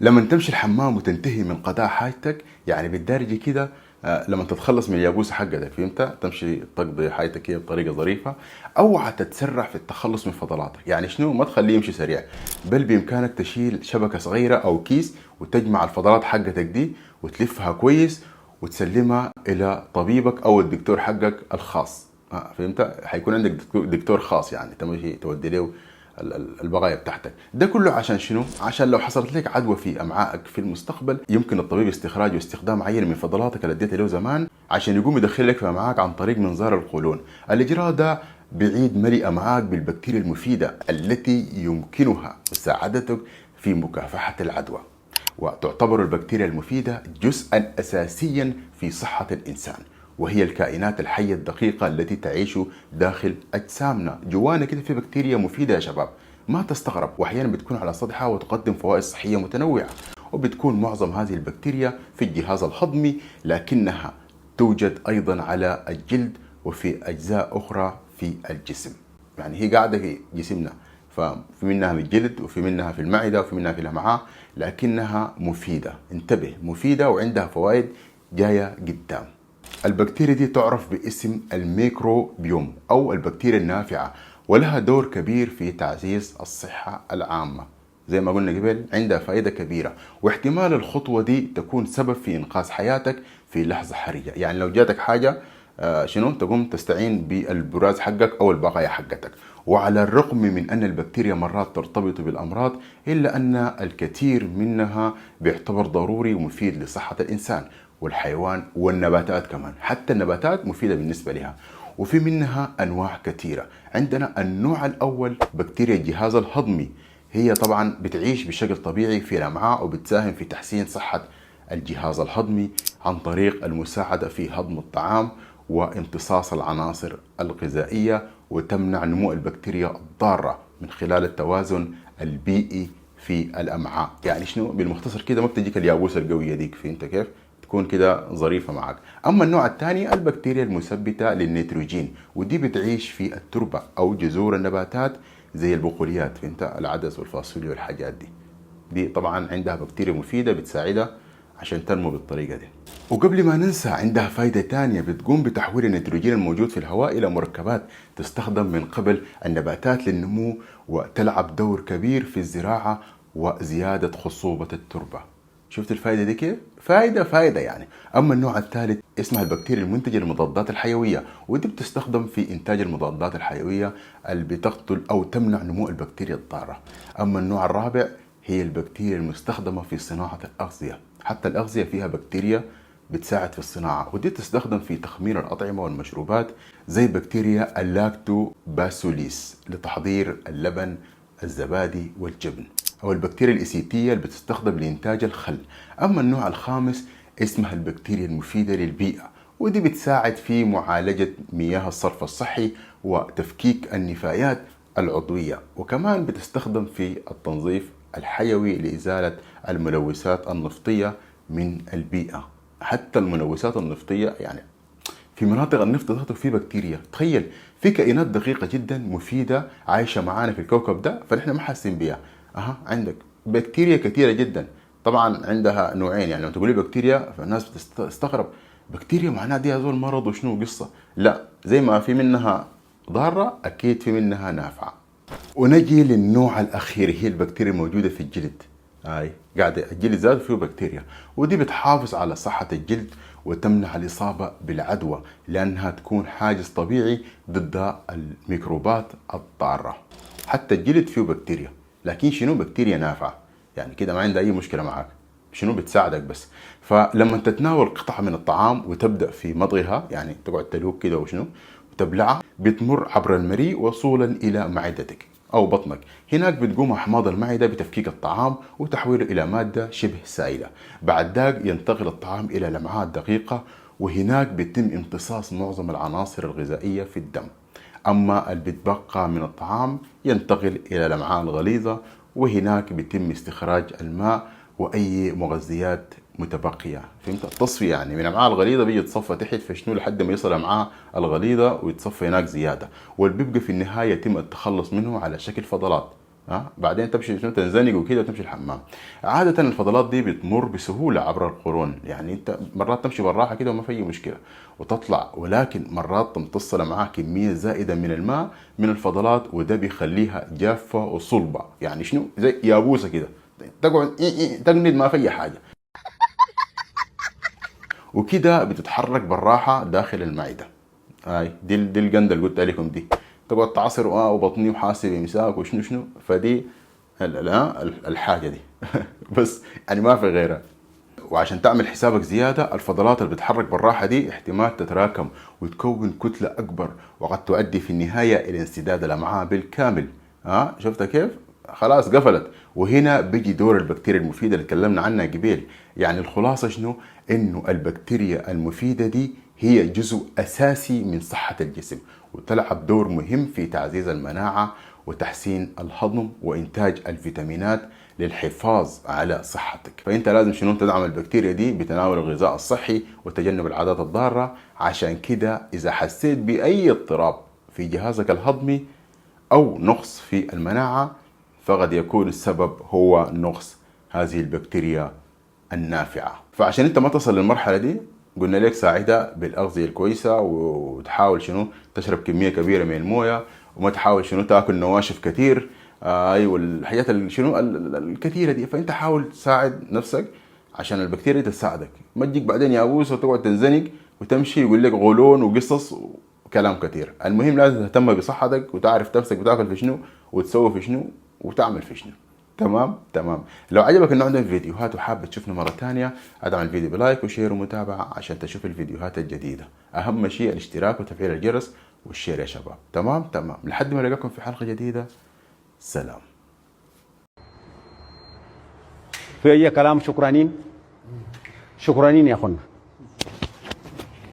لما تمشي الحمام وتنتهي من قضاء حاجتك، يعني بالدارجة كده، لما تتخلص من اليابوسة حقتك، فهمت؟ تمشي تقضي حياتك كده بطريقة ظريفة. اوعى تتسرع في التخلص من فضلاتك. يعني شنو؟ ما تخليه يمشي سريع، بل بامكانك تشيل شبكة صغيرة او كيس وتجمع الفضلات حقتك دي وتلفها كويس وتسلمها الى طبيبك او الدكتور حقك الخاص. فهمت؟ حيكون عندك دكتور خاص، يعني تمشي تودي له البقايا بتاعتك. ده كله عشان شنو؟ عشان لو حصلت لك عدوى في امعائك في المستقبل، يمكن الطبيب استخراج واستخدام عينه من فضلاتك اللي اديتها له زمان عشان يقوم يدخل لك في امعائك عن طريق منظار القولون. الاجراء ده بعيد ملء امعائك بالبكتيريا المفيده التي يمكنها مساعدتك في مكافحه العدوى. وتعتبر البكتيريا المفيدة جزءا أساسيا في صحة الإنسان، وهي الكائنات الحية الدقيقة التي تعيش داخل أجسامنا. جوانا كده في بكتيريا مفيدة يا شباب، ما تستغرب، وأحيانا بتكون على سطحها وتقدم فوائد صحية متنوعة. وبتكون معظم هذه البكتيريا في الجهاز الهضمي، لكنها توجد أيضا على الجلد وفي أجزاء أخرى في الجسم. يعني هي قاعدة في جسمنا، ففي منها في الجلد وفي منها في المعدة وفي منها في الأمعاء، لكنها مفيدة. انتبه، مفيدة وعندها فوائد جاية قدام. البكتيريا دي تعرف باسم الميكروبيوم أو البكتيريا النافعة، ولها دور كبير في تعزيز الصحة العامة. زي ما قلنا قبل، عندها فائدة كبيرة، واحتمال الخطوة دي تكون سبب في إنقاذ حياتك في لحظة حرجة. يعني لو جاتك حاجة، شنو، تقوم تستعين بالبراز حقك أو البقايا حقتك. وعلى الرغم من أن البكتيريا مرات ترتبط بالأمراض، إلا أن الكثير منها بيعتبر ضروري ومفيد لصحة الإنسان والحيوان والنباتات كمان. حتى النباتات مفيدة بالنسبة لها، وفي منها أنواع كثيرة. عندنا النوع الأول بكتيريا الجهاز الهضمي. هي طبعا بتعيش بشكل طبيعي في الأمعاء وبتساهم في تحسين صحة الجهاز الهضمي عن طريق المساعدة في هضم الطعام وامتصاص العناصر الغذائية، وتمنع نمو البكتيريا الضارة من خلال التوازن البيئي في الأمعاء. يعني شنو بالمختصر كده؟ ما بتجيك اليابوسة القوية ديك، فهمت كيف؟ تكون كده ظريفة معك. أما النوع الثاني البكتيريا المثبتة للنيتروجين، ودي بتعيش في التربة أو جذور النباتات زي البقوليات، فهمت؟ العدس والفاصوليا والحاجات دي طبعا عندها بكتيريا مفيدة بتساعدها عشان تنمو بالطريقة دي. وقبل ما ننسى، عندها فايدة تانية، بتقوم بتحويل النيتروجين الموجود في الهواء إلى مركبات تستخدم من قبل النباتات للنمو، وتلعب دور كبير في الزراعة وزيادة خصوبة التربة. شفت الفايدة دي كيف؟ فايدة يعني. أما النوع الثالث اسمها البكتيريا المنتجة للمضادات الحيوية، ودي بتستخدم في إنتاج المضادات الحيوية اللي بتقتل أو تمنع نمو البكتيريا الضارة. أما النوع الرابع هي البكتيريا المستخدمة في صناعة الأغذية. حتى الأغذية فيها بكتيريا بتساعد في الصناعة، ودي تستخدم في تخمير الأطعمة والمشروبات زي بكتيريا اللاكتوباسوليس لتحضير اللبن، الزبادي والجبن، أو البكتيريا الإسيتية اللي بتستخدم لإنتاج الخل. أما النوع الخامس اسمها البكتيريا المفيدة للبيئة، ودي بتساعد في معالجة مياه الصرف الصحي وتفكيك النفايات العضوية، وكمان بتستخدم في التنظيف الحيوي لإزالة الملوثات النفطية من البيئة. حتى الملوثات النفطية، يعني في مناطق النفط ذاته في بكتيريا. تخيل، في كائنات دقيقة جدا مفيدة عايشة معانا في الكوكب ده، فنحن ما حاسين بيها. عندك بكتيريا كثيرة جدا. طبعا عندها نوعين، يعني لو تقولي بكتيريا فالناس بتستغرب، بكتيريا معناها دي هذول مرض وشنو قصة؟ لا، زي ما في منها ضارة أكيد في منها نافعة. ونجي للنوع الأخير، هي البكتيريا الموجودة في الجلد. قاعدة الجلد ذاته فيه بكتيريا، ودي بتحافظ على صحة الجلد وتمنع الإصابة بالعدوى، لأنها تكون حاجز طبيعي ضد الميكروبات الضارة. حتى الجلد فيه بكتيريا، لكن شنو؟ بكتيريا نافعة، يعني كده ما عندها أي مشكلة معك. شنو؟ بتساعدك بس. فلما تتناول قطعة من الطعام وتبدأ في مضغها، يعني تقعد تلوك كده وشنو وتبلعها، بتمر عبر المريء وصولا إلى معدتك أو بطنك. هناك بتقوم أحماض المعدة بتفكيك الطعام وتحويله إلى مادة شبه سائلة. بعد ذاك ينتقل الطعام إلى الأمعاء الدقيقة، وهناك بيتم امتصاص معظم العناصر الغذائية في الدم. أما اللي بيتبقى من الطعام ينتقل إلى الأمعاء الغليظة، وهناك بيتم استخراج الماء وأي مغذيات متبقية. فهمت؟ التصفية يعني من الأمعاء الغليظة بيجي يتصفى تحت فشنو لحد ما يصل الأمعاء الغليظة ويتصفى هناك زيادة، واللي بيبقى في النهاية يتم التخلص منه على شكل فضلات. بعدين تمشي شنو تنزنق وكده وتمشي الحمام. عاده الفضلات دي بتمر بسهوله عبر القرون، يعني انت مرات تمشي بالراحه كده وما في اي مشكله وتطلع، ولكن مرات تمتص معاها كميه زائده من الماء من الفضلات، وده بيخليها جافه وصلبه، يعني شنو زي يابوسه كده، تقعد تقند ما في اي حاجه، وكده بتتحرك بالراحه داخل المعده. هاي دي القنده اللي قلت لكم دي، تقعد تعصر وبطني وحاسب امساك وشنو شنو، فدي الحاجه دي بس يعني ما في غيرها. وعشان تعمل حسابك زياده، الفضلات اللي بتتحرك بالراحه دي احتمال تتراكم وتكون كتله اكبر، وقد تؤدي في النهايه الى انسداد الامعاء بالكامل. شفت كيف؟ خلاص قفلت. وهنا بيجي دور البكتيريا المفيده اللي تكلمنا عنها قبل. يعني الخلاصه شنو؟ انه البكتيريا المفيده دي هي جزء اساسي من صحه الجسم، وتلعب دور مهم في تعزيز المناعه وتحسين الهضم وانتاج الفيتامينات للحفاظ على صحتك. فانت لازم شنو تدعم البكتيريا دي بتناول الغذاء الصحي وتجنب العادات الضاره. عشان كده اذا حسيت باي اضطراب في جهازك الهضمي او نقص في المناعه، فقد يكون السبب هو نقص هذه البكتيريا النافعه. فعشان انت ما تصل للمرحله دي، قلنا لك ساعدها بالاغذيه الكويسه، وتحاول شنو تشرب كميه كبيره من المويه، وما تحاول شنو تاكل نواشف كثير. ايوه الحاجات شنو الكثيره دي. فانت حاول تساعد نفسك عشان البكتيريا تساعدك، ما تجيك بعدين يابوس وتقعد تنزنق وتمشي يقول لك غولون وقصص وكلام كثير. المهم لازم تهتم بصحتك وتعرف نفسك بتاكل في شنو وتسوي في شنو وتعمل في شنو. تمام. لو عجبك النوع ده من الفيديوهات وحابب تشوفنا مرة تانية، ادعم الفيديو بلايك وشير ومتابعة عشان تشوف الفيديوهات الجديدة. اهم شيء الاشتراك وتفعيل الجرس والشير يا شباب. تمام. لحد ما نلقاكم في حلقة جديدة. سلام. في اي كلام؟ شكرانين يا اخوانا.